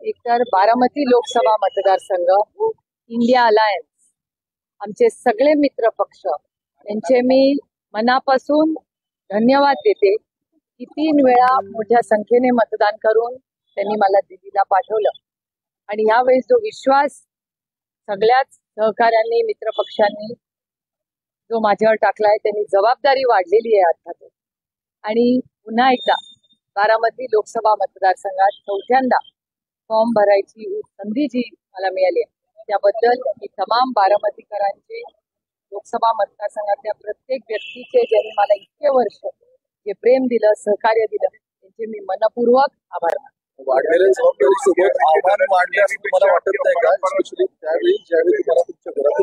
एकतर बारामती लोकसभा मतदारसंघ, India alliance, आमचे सगळे मित्र पक्ष यांचे मी मनापासून धन्यवाद देते की 3 वेळा मोठ्या संख्येने मतदान करून त्यांनी मला दिल्लीला पाठवलं आणि यावेळेस जो विश्वास सगळ्याच सहकाऱ्यांनी मित्रपक्षांनी जो माझ्यावर टाकलाय त्यांनी जबाबदारी वाढलेली आहे अर्थात. आणि पुन्हा एकदा बारामती लोकसभा मतदारसंघात चौथ्यांदा फॉर्म भरायची संधी जी मला मिळाली आहे त्याबद्दल मी तमाम बारामतीकरांचे, लोकसभा मतदारसंघातल्या प्रत्येक व्यक्तीचे ज्यांनी मला इतके वर्ष जे प्रेम दिलं, सहकार्य दिलं, त्यांचे मी मनपूर्वक आभार मानतो. वाढलेल्या जबाबदारीसोबत आव्हान वाढले असं तुम्हाला वाटत नाही का? त्यावेळी ज्यावेळी तुम्हाला तुमच्या घरात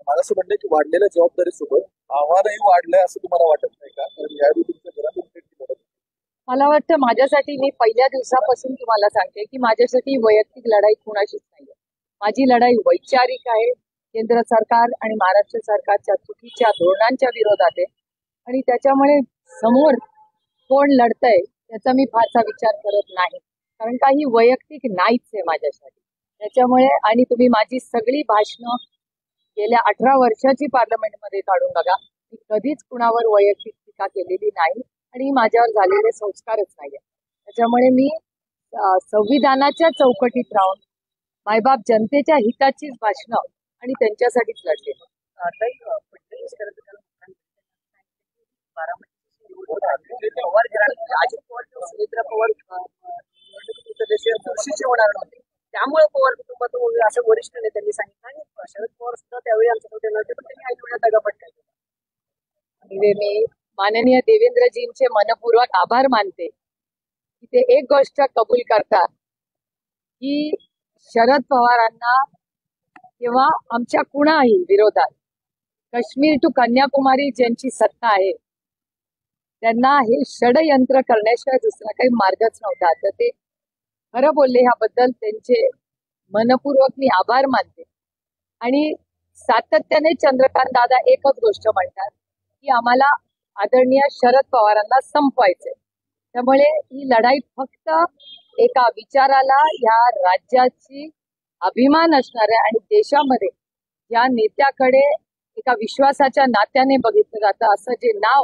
मला असं म्हणणं की वाढलेल्या जबाबदारीसोबत आव्हानही वाढलंय असं तुम्हाला वाटत नाही का? कारण यावेळी तुमच्या घरात मला वाटतं माझ्यासाठी, मी पहिल्या दिवसापासून तुम्हाला सांगते की माझ्यासाठी वैयक्तिक लढाई कुणाशीच नाहीये. माझी लढाई वैचारिक आहे. केंद्र सरकार आणि महाराष्ट्र सरकारच्या चुकीच्या धोरणांच्या विरोधात आहे आणि त्याच्यामुळे समोर कोण लढतंय त्याचा मी फारसा विचार करत नाही, कारण काही वैयक्तिक नाहीच आहे माझ्यासाठी. त्याच्यामुळे आणि तुम्ही माझी सगळी भाषणं गेल्या 18 वर्षाची पार्लमेंटमध्ये काढून बघा, मी कधीच कुणावर वैयक्तिक टीका केलेली नाही आणि माझ्यावर झालेले संस्कारच नाहीये. त्याच्यामुळे मी संविधानाच्या चौकटीत राहून मायबाप जनतेच्या हिताचीच भाषणं आणि त्यांच्यासाठीच लढले. अजित पवार सुनेत्रा पवार चुरशीचे होणार नव्हते, त्यामुळे पवार कुटुंबातून असं वरिष्ठ नेत्यांनी सांगितलं आणि शरद पवार सुद्धा त्यावेळी आमच्याकडे नव्हते, पण त्यांनी ऐन वेळा दगा पटकायला. मी माननीय देवेंद्रजींचे मनपूर्वक आभार मानते की ते एक गोष्ट कबूल करतात की शरद पवारांना किंवा आमच्या कुणाही विरोधात काश्मीर टू कन्याकुमारी ज्यांची सत्ता आहे त्यांना हे षडयंत्र करण्याशिवाय दुसरा काही मार्गच नव्हता. तर ते खरं बोलले, ह्याबद्दल त्यांचे मनपूर्वक मी आभार मानते. आणि सातत्याने चंद्रकांत दादा एकच गोष्ट म्हणतात की आम्हाला आदरणीय शरद पवारांना संपवायचंय. त्यामुळे ही लढाई फक्त एका विचाराला, या राज्याची अभिमान असणाऱ्या आणि देशामध्ये या नेत्याकडे एका विश्वासाच्या नात्याने बघितलं जातं असं जे नाव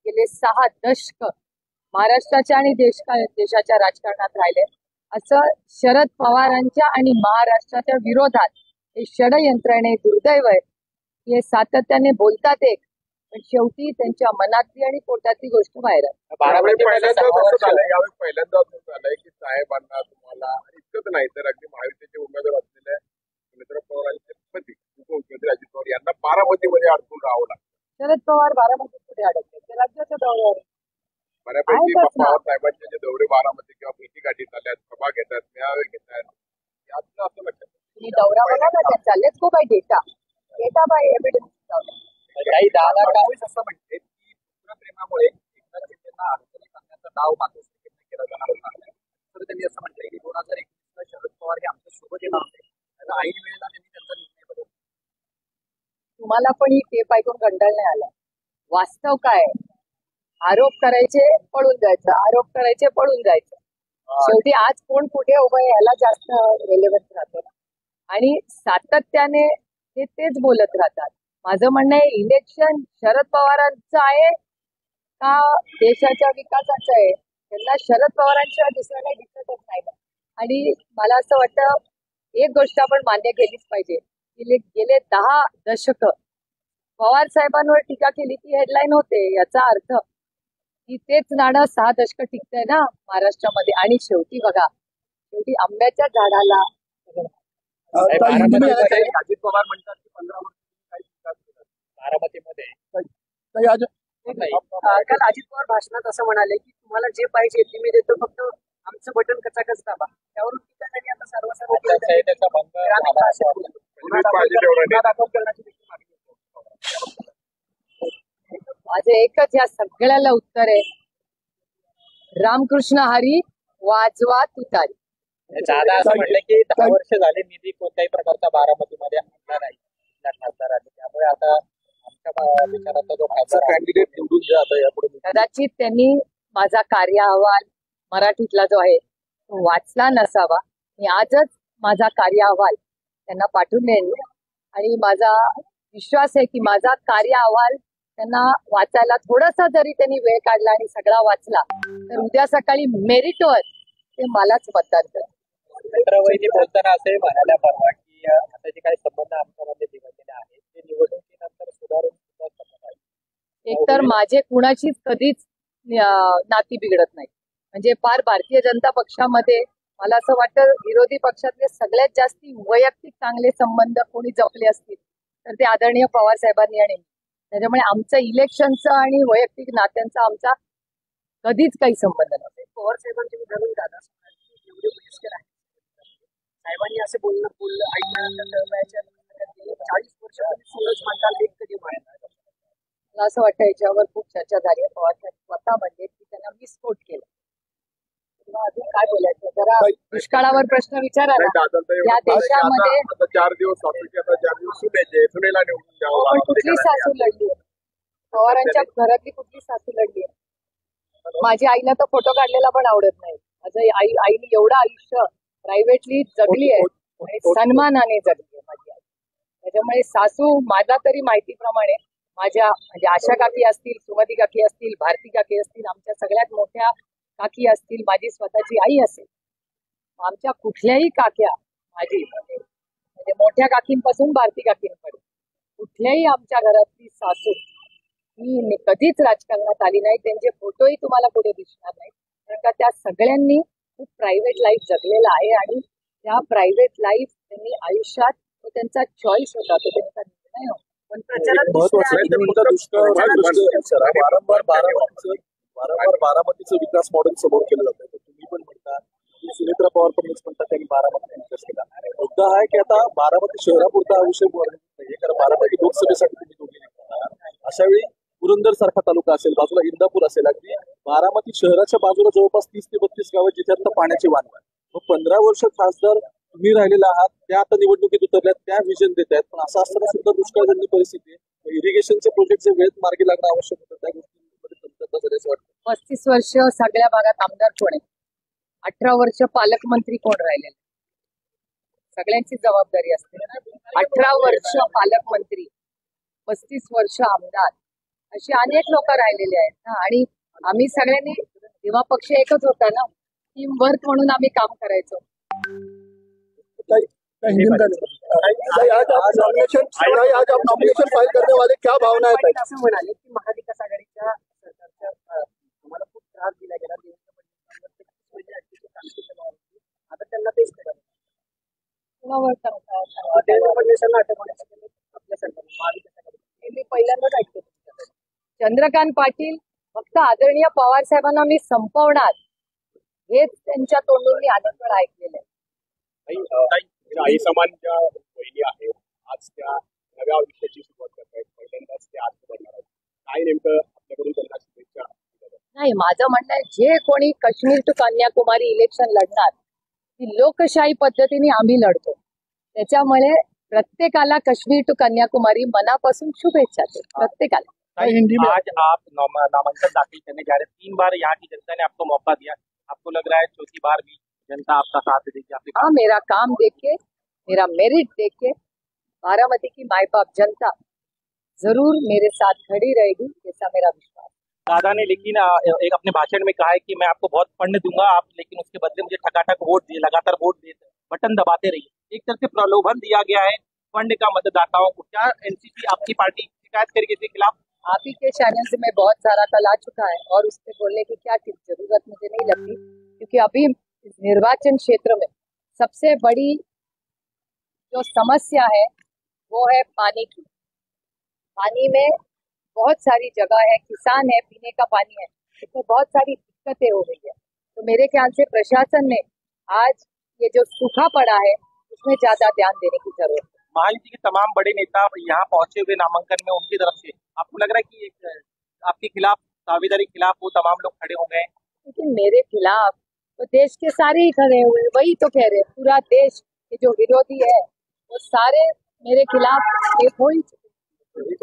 गेले 6 दशक महाराष्ट्राच्या आणि देशाच्या राजकारणात राहिले, असं शरद पवारांच्या आणि महाराष्ट्राच्या विरोधात हे षडयंत्रणे दुर्दैव आहे. हे सातत्याने बोलतात एक, पण शेवटी त्यांच्या मनातली आणि पोटातली गोष्ट बाहेर आहे. पहिल्यांदा झालंय की साहेबांना तुम्हाला इतकंच नाही तर अगदी महायुतीचे उमेदवार असलेल्या सुनेत्रा पवारांचे पती उपमुख्यमंत्री अजित पवार यांना बारामतीमध्ये अडकून राहावं लागतं. शरद पवार बारामतीमध्ये अडकले, ते राज्याच्या दौऱ्यावर. बऱ्यापैकी पवार साहेबांचे जे दौरे बारामती किंवा भेटीगाठी झाल्यात, सभा घेतात, मेळावे घेतात, याचं असं लक्षात दौरा बघा ना त्यांचा. Let's go bye data bye evidence. काही 10,000 असं म्हणते की प्रेमामुळे एकनाथ शिंदेना अडचणी करण्याचा डाव मातोश्री केला जाणार होता. तर त्यांनी असं म्हटलंय की 2021 शरद पवार हे आमच्या सोबत येणार होते, त्याचा ऐन वेळेला त्यांनी त्यांचा निर्णय बदलला. तुम्हाला पण ही टेप ऐकून कंटाळ नाही आला. वास्तव काय, आरोप करायचे पळून जायचं, आरोप करायचे पळून जायचं. शेवटी आज कोण कुठे उभं आहे ह्याला जास्त रेलेव्हन्स राहतो आणि सातत्याने ते तेच बोलत राहतात. माझं म्हणणं आहे, इलेक्शन शरद पवारांचं आहे का देशाच्या विकासाचं आहे? त्यांना शरद पवारांशिवाय दुसऱ्याला दिसतच नाही. आणि मला असं वाटतं एक गोष्ट आपण मान्य केलीच पाहिजे की गेले 10 दशक पवार साहेबांवर टीका केली की हेडलाईन होते. याचा अर्थ की तेच नाणं 6 दशक टिकतंय ना महाराष्ट्रामध्ये. आणि शेवटी बघा, शेवटी आंब्याच्या झाडाला अजित पवार म्हणतात की 15 वर्ष बारामतीमध्ये काल अजित पवार भाषणात असं म्हणाले की तुम्हाला जे पाहिजे ते मी देतो, फक्त आमचं बटन कचाकच दाबा. त्यावरून टीका झाली. आता सर्वसाधारण माझं एकच या सगळ्याला उत्तर आहे, रामकृष्ण हरी वाजवा तुतारी. दादा असं म्हटलं की 10 वर्ष झाले निधी कोणत्याही प्रकारचा बारामतीमध्ये आणला नाही खासदारांनी, त्यामुळे आता आमच्या विचाराचा जो खासदार कॅन्डिडेट निवडून जे आता यापुढे कदाचित त्यांनी माझा कार्य अहवाल मराठीतला जो आहे तो वाचला नसावा. मी आजच माझा कार्य अहवाल त्यांना पाठवून देईन आणि माझा विश्वास आहे की माझा कार्य अहवाल त्यांना वाचायला थोडासा जरी त्यांनी वेळ काढला आणि सगळा वाचला तर उद्या सकाळी मेरिटवर ते मलाच मतदान करतील. मित्रवहिनी बोलताना असे म्हणाल्या परवा की आता जे काही संबंध आमच्यामध्ये बिघडलेले आहेत ते निवडणुकीनंतर सुधारून सुद्धा शकत आहेत. एकतर माझे कुणाशीच कधीच नाती बिघडत नाही. म्हणजे फार भारतीय जनता पक्षामध्ये मला असं वाटतं विरोधी पक्षातले सगळ्यात जास्ती वैयक्तिक चांगले संबंध कोणी जपले असतील तर ते आदरणीय पवार साहेबांनी आणि त्याच्यामुळे आमचं इलेक्शनचं आणि वैयक्तिक नात्यांचा आमचा कधीच काही संबंध नव्हता. पवार साहेबांचे उदाहरण दादा एवढे वयस्कर आहेत साहेबांनी असं बोललं ऐकल्यानंतर 40 वर्षापूर्वी सूरज मंडाल एक कधी व्हायला मला असं वाटतं याच्यावर खूप चर्चा झाली आहे. पवार साहेब स्वतः म्हणजे की त्यांना विस्फोट केला. किंवा अजून काय बोलायचं जरा दुष्काळावर प्रश्न विचारा ना. या देशामध्ये आता 4 दिवस सासूचे आता 4 दिवस सुनेचे सुनेला निवडून द्यावं. पण कुठली सासू लढली आहे? पवारांच्या घरातली कुठली सासू लढली आहे? माझ्या आईला तर फोटो काढलेला पण आवडत नाही. माझं आईने एवढं आयुष्य प्रायव्हेटली जगली आहे आणि सन्मानाने जगली आहे माझी आई. त्याच्यामुळे सासू माझा तरी माहितीप्रमाणे माझ्या म्हणजे आशा काकी असतील, सुमती काकी असतील, भारती काकी असतील, आमच्या सगळ्यात मोठ्या काकी असतील, माझी स्वतःची आई असेल, आमच्या कुठल्याही काक्या माझी म्हणजे मोठ्या काकींपासून भारती काकींकडे कुठल्याही आमच्या घरातली सासू ही कधीच राजकारणात आली नाही. त्यांचे फोटोही तुम्हाला कुठे दिसणार नाही कारण का त्या सगळ्यांनी खूप प्रायव्हेट लाईफ जगलेला आहे आणि त्या प्रायव्हेट लाईफ त्यांनी आयुष्यात तो त्यांचा चॉईस होता, तो त्यांचा निर्णय होता. पण प्रचारात वारंवार बारामतीचं विकास मॉडेल समोर केलं जातं. तुम्ही पण म्हणता सुनेत्रा पवार पण म्हणतात त्यांनी बारामती विकास केला. मुद्दा आहे की आता बारामती शहरापुरता हा विषय नाहीये कारण बारामती लोकसभेसाठी तुम्ही दोघे अशा वेळी पुरंदर सारखा तालुका असेल, बाजूला इंदापूर असेल, अगदी बारामती शहराच्या बाजूला जवळपास 30 ते 32 गाव जिथे आता पाण्याची वाण आहे. मग 15 वर्ष खासदार तुम्ही राहिलेला आहात, त्या आता निवडणुकीत उतरल्यात, त्या विजन देत आहेत. पण असं असताना सुद्धा दुष्काळजन्य परिस्थिती आहे. इरिगेशनचे प्रोजेक्टचे वेळेत मार्गी लागणं आवश्यक होतं. त्या गोष्टींमध्ये कमतरता झाली असं वाटतं. 35 वर्ष सगळ्या भागात आमदार कोण आहे? 18 वर्ष पालकमंत्री कोण राहिलेले? सगळ्यांची जबाबदारी असते. 18 वर्ष पालकमंत्री, 35 वर्ष आमदार, अशी अनेक लोक राहिलेले आहेत ना. आणि आम्ही सगळ्यांनी तेव्हा पक्ष एकच होता ना, टीम वर्क म्हणून आम्ही काम करायचो. आज आप नॉमिनेशन फाइल करने वाले क्या भावना है? असं म्हणाले की महाविकास आघाडीच्या सरकारच्या तुम्हाला खूप त्रास दिला गेला. आता त्यांना तेच करायचं. देवेंद्र फडणवीसांना अटक होण्यासाठी आपल्या सरकारने महाविकास आघाडी मी पहिल्यांदाच ऐकतो. चंद्रकांत पाटील फक्त आदरणीय पवार साहेबांना मी संपवणार हेच त्यांच्या तोंडून मी अनेक वेळा ऐकलेलं आहे. आई समान ज्या बहिणी आहेत आज त्या नव्या आयुष्याची सुरुवात करत आहेत. पहिल्यांदाच ते आज बनणार आहेत. काय नेमकं आपल्याकडून त्यांना शुभेच्छा? नाही, माझं म्हणणं आहे जे कोणी काश्मीर टू कन्याकुमारी इलेक्शन लढणार ती लोकशाही पद्धतीने आम्ही लढतो. त्याच्यामुळे प्रत्येकाला काश्मीर टू कन्याकुमारी मनापासून शुभेच्छा देतो प्रत्येकाला. आज आप नामांकन दाखिल करने जा रहे हैं. 3 बार यहाँ की जनता ने आपको मौका दिया. आपको लग रहा है चौथी बार भी जनता आपका साथ देगी? हाँ, मेरा काम देख के, मेरा मेरिट देख के बारामती की माई बाप जनता जरूर मेरे साथ खड़ी रहेगी, ऐसा मेरा विश्वास। दादा ने लेकिन एक अपने भाषण में कहा है कि मैं आपको बहुत फंड दूंगा आप, लेकिन उसके बदले मुझे ठकाठक वोट दिए, लगातार वोट दिए, बटन दबाते रहिए. एक तरह से प्रलोभन दिया गया है फंड का मतदाताओं को. क्या एनसीपी आपकी पार्टी शिकायत करेगी इसके खिलाफ? आप ही के चैनल से मैं बहुत सारा कल आ चुका है और उससे बोलने की क्या जरूरत मुझे नहीं लगती, क्योंकि अभी इस निर्वाचन क्षेत्र में सबसे बड़ी जो समस्या है वो है पानी की. पानी में बहुत सारी जगह है, किसान है, पीने का पानी है, इसमें बहुत सारी दिक्कतें हो गई है. तो मेरे ख्याल से प्रशासन ने आज ये जो सूखा पड़ा है उसमें ज्यादा ध्यान देने की जरूरत है. महायुति के तमाम बड़े नेता यहाँ पहुंचे हुए नामांकन में, उनकी तरफ से आपको लग रहा है कि एक आपके खिलाफ, दावेदारी खिलाफ वो तमाम लोग खड़े हो गए? लेकिन मेरे खिलाफ तो देश के सारे ही खड़े हुए, वही तो कह रहे हैं, पूरा देश के जो विरोधी है वो सारे मेरे खिलाफ एक हो ही चुके.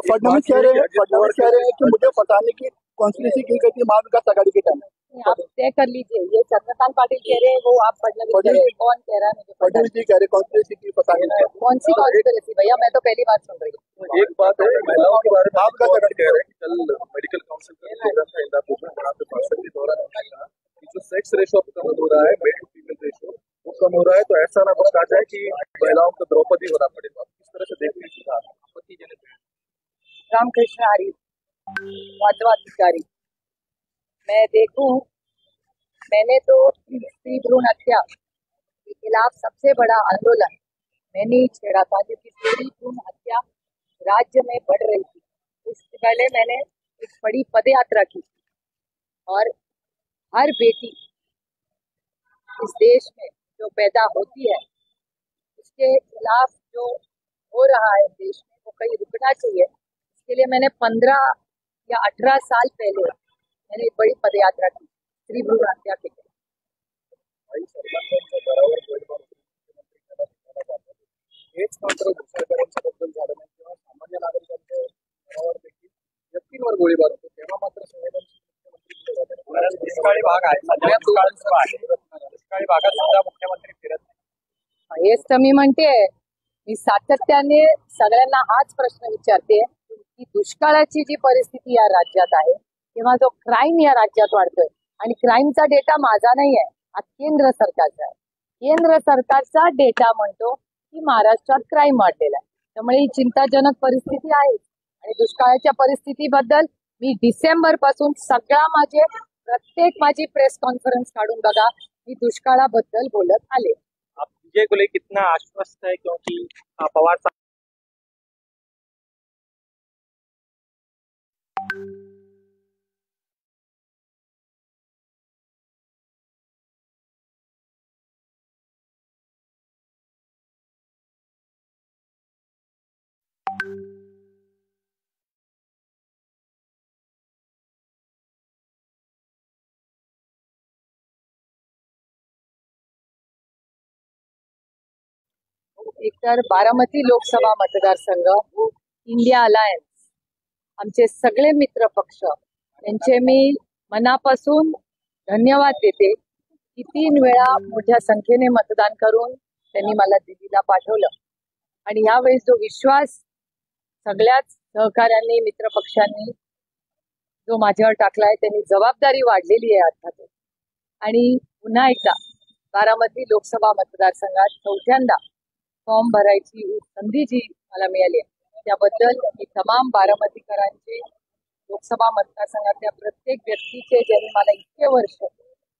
फडणवीस कह रहे हैं कि मुझे फंसाने की कॉन्स्पिरेसी की गई थी महाविकास आघाड़ी के टाइम. आप तय कर लीजिए, ये चंद्रकांत पाटिल कह रहे हैं, वो आप फडणवीस कह रहे हैं, कौन कह रहा है मुझे पता फडणवीस जी कह रहे कॉन्स्पिरेसी की पता नहीं। कौन सी कॉन्स्पिरेसी भैया, मैं तो पहली बार सुन रही हूँ। एक बात है, महिलाओं के बारे में आपका संगठन कह रहे हैं कि कल मेडिकल काउंसिल का प्रोग्राम था इंदापुर में, वहाँ पे भाषण के दौरान उन्होंने कहा कि जो सेक्स रेशो कम हो रहा है, मेल टू फीमेल रेशो वो कम हो रहा है, तो ऐसा ना बस आ जाए कि महिलाओं को द्रौपदी होना पड़ेगा। किस तरह से देखते हैं सुधार आपत्तिजनक? रामकृष्ण हरी, माधवाधिकारी, मैं देखूं, मैंने तो स्त्री भ्रूण हत्या के खिलाफ सबसे बड़ा आंदोलन मैंने ही छेड़ा था, क्योंकि स्त्री भ्रूण हत्या राज्य में बढ़ रही थी। उससे पहले मैंने एक बड़ी पदयात्रा की और हर बेटी इस देश में जो पैदा होती है उसके खिलाफ जो हो रहा है देश में, वो कहीं रुकना चाहिए। इसके लिए मैंने 15 या 18 साल पहले मैंने एक बड़ी पदयात्रा की स्त्री भ्रूण हत्या के खिलाफ। हेच मात्र घुसखोरांच्याबद्दल झालं नाही किंवा सामान्य नागरिकांच्या घरावर देखील व्यक्तींवर गोळीबार होतो, तेव्हा मात्र संवेदनशील मुख्यमंत्री कारण दुष्काळी भाग आहे, सध्या दुष्काळी भागात सुद्धा मुख्यमंत्री फिरत नाही। हेच तर मी म्हणते, मी सातत्याने सगळ्यांना हाच प्रश्न विचारते की दुष्काळाची जी परिस्थिती या राज्यात आहे किंवा जो क्राईम या राज्यात वाढतोय, आणि क्राईमचा डेटा माझा नाही आहे, हा केंद्र सरकारचा आहे। केंद्र सरकारचा डेटा म्हणतो की महाराष्ट्रात क्राईम वाढलेला आहे, त्यामुळे ही चिंताजनक परिस्थिती आहे। आणि दुष्काळाच्या परिस्थितीबद्दल मी डिसेंबर पासून प्रत्येक माझी प्रेस कॉन्फरन्स काढून बघा, मी दुष्काळाबद्दल बोलत आले। आप विजय को लेकर कितना आश्वस्त है, क्योंकि पवार साहब एकतर बारामती लोकसभा मतदारसंघ, इंडिया अलायन्स, आमचे सगळे मित्र पक्ष यांचे मी मनापासून धन्यवाद देते की 3 वेळा मोठ्या संख्येने मतदान करून त्यांनी मला दिल्लीला पाठवलं। आणि यावेळेस जो विश्वास सगळ्याच सहकाऱ्यांनी, मित्रपक्षांनी जो माझ्यावर टाकलाय, त्यांनी जबाबदारी वाढलेली आहे अर्थातच। आणि पुन्हा एकदा बारामती लोकसभा मतदारसंघात चौथ्यांदा फॉर्म भरायची संधी जी मला मिळाली आहे, त्याबद्दल मी तमाम बारामतीकरांचे, लोकसभा मतदारसंघातल्या प्रत्येक व्यक्तीचे, ज्यांनी मला इतके वर्ष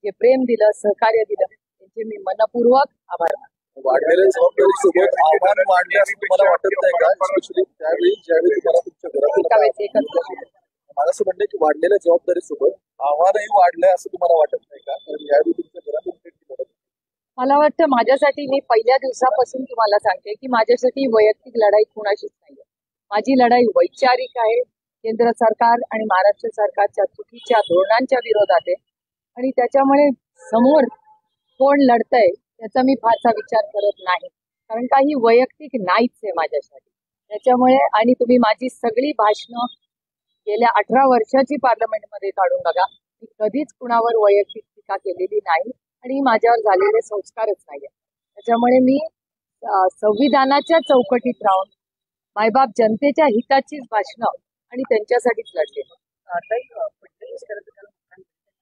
जे प्रेम दिलं, सहकार्य दिलं, त्यांचे मी मनपूर्वक आभार मानतो। वाढलेल्या जबाबदारीसोबत आव्हान वाढले असं तुम्हाला वाटत नाही का? स्पेशली त्यावेळी ज्यावेळी तुम्हाला तुमच्या एका वेळेस एकच घरात मला असं म्हणणं की वाढलेल्या जबाबदारीसोबत आव्हानही वाढलंय असं तुम्हाला वाटत नाही का? कारण यावेळी तुमच्या घरातून मला वाटतं, माझ्यासाठी, मी पहिल्या दिवसापासून तुम्हाला सांगते की माझ्यासाठी वैयक्तिक लढाई कुणाशीच नाहीये। माझी लढाई वैचारिक आहे, केंद्र सरकार आणि महाराष्ट्र सरकारच्या चुकीच्या धोरणांच्या विरोधात आहे। आणि त्याच्यामुळे समोर कोण लढतंय त्याचा मी फारसा विचार करत नाही, कारण काही वैयक्तिक नाहीच आहे माझ्यासाठी। त्याच्यामुळे, आणि तुम्ही माझी सगळी भाषणं गेल्या 18 वर्षाची पार्लमेंटमध्ये काढून बघा, मी कधीच कुणावर वैयक्तिक टीका केलेली नाही आणि माझ्यावर झालेले संस्कारच नाहीये। त्याच्यामुळे मी संविधानाच्या चौकटीत राहून मायबाप जनतेच्या हिताचीच भाषणं आणि त्यांच्यासाठीच लढले। ताई, फडणवीस खरं तर